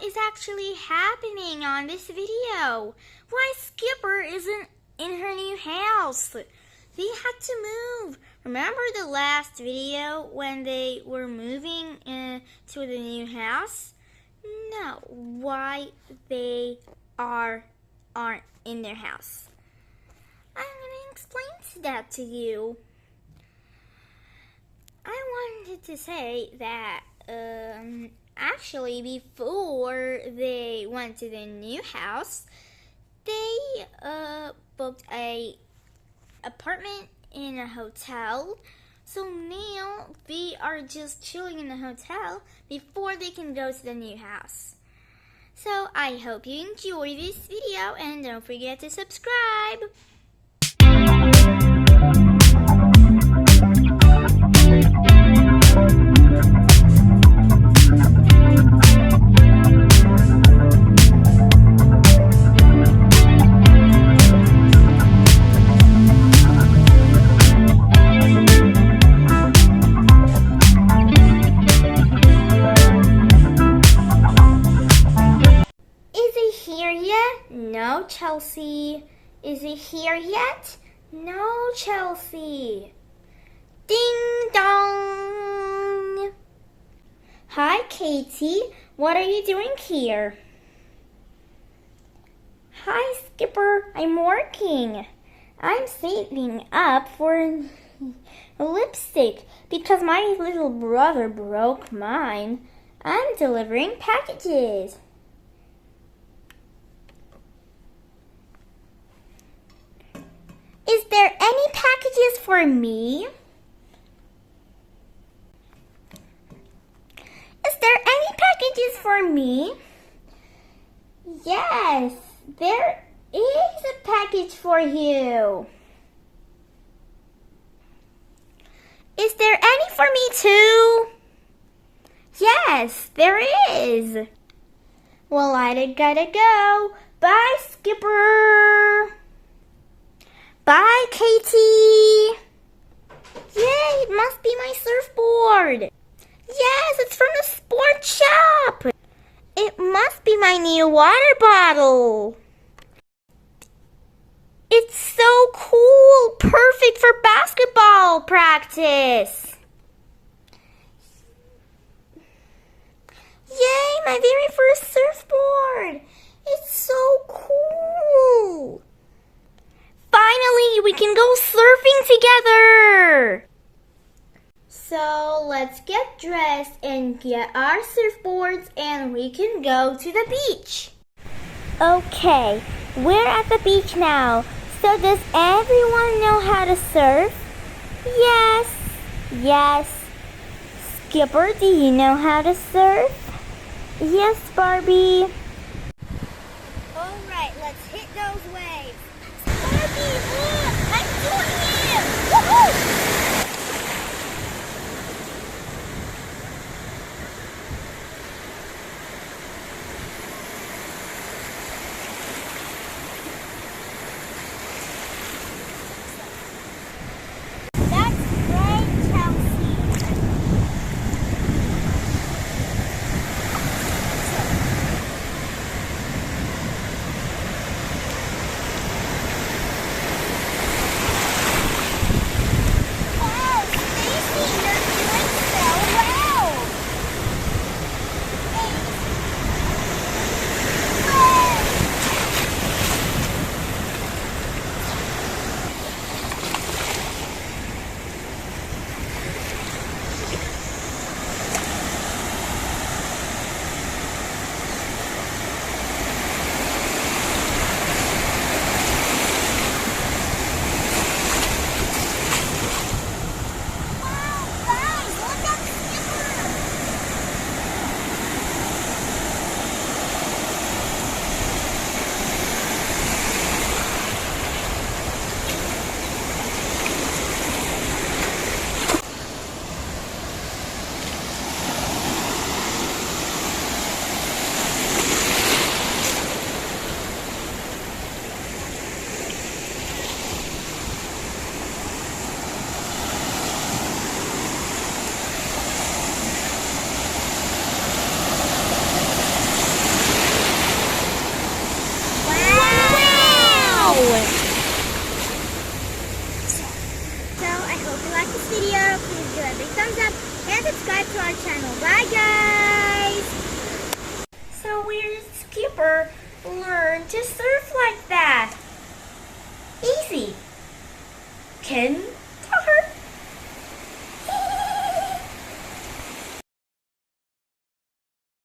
is actually happening on this video? Why Skipper isn't in her new house? They had to move. Remember the last video when they were moving to the new house? No, why they aren't in their house. I'm going to explain that to you. I wanted to say that actually before they went to the new house, they booked a apartment in a hotel. So now they are just chilling in the hotel before they can go to the new house. So I hope you enjoy this video and don't forget to subscribe. No, Chelsea. Is he here yet? No, Chelsea. Ding dong. Hi, Katie. What are you doing here? Hi, Skipper. I'm working. I'm saving up for lipstick because my little brother broke mine. I'm delivering packages. Is there any packages for me? Is there any packages for me? Yes, there is a package for you. Is there any for me too? Yes, there is. Well, I gotta go. Bye, Skipper. Bye, Katie! Yay, it must be my surfboard! Yes, it's from the sports shop! It must be my new water bottle! It's so cool! Perfect for basketball practice! Yay, my very first surfboard! It's so cool! Finally, we can go surfing together! So let's get dressed and get our surfboards and we can go to the beach. Okay, we're at the beach now. So does everyone know how to surf? Yes. Yes. Skipper, do you know how to surf? Yes, Barbie. Alright, let's hit those waves. Barbie, look! I'm doing it! Woohoo! That's great, Chelsea. it. So I hope you liked this video. Please give it a big thumbs up and subscribe to our channel. Bye guys! So where did Skipper learn to surf like that? Easy. Can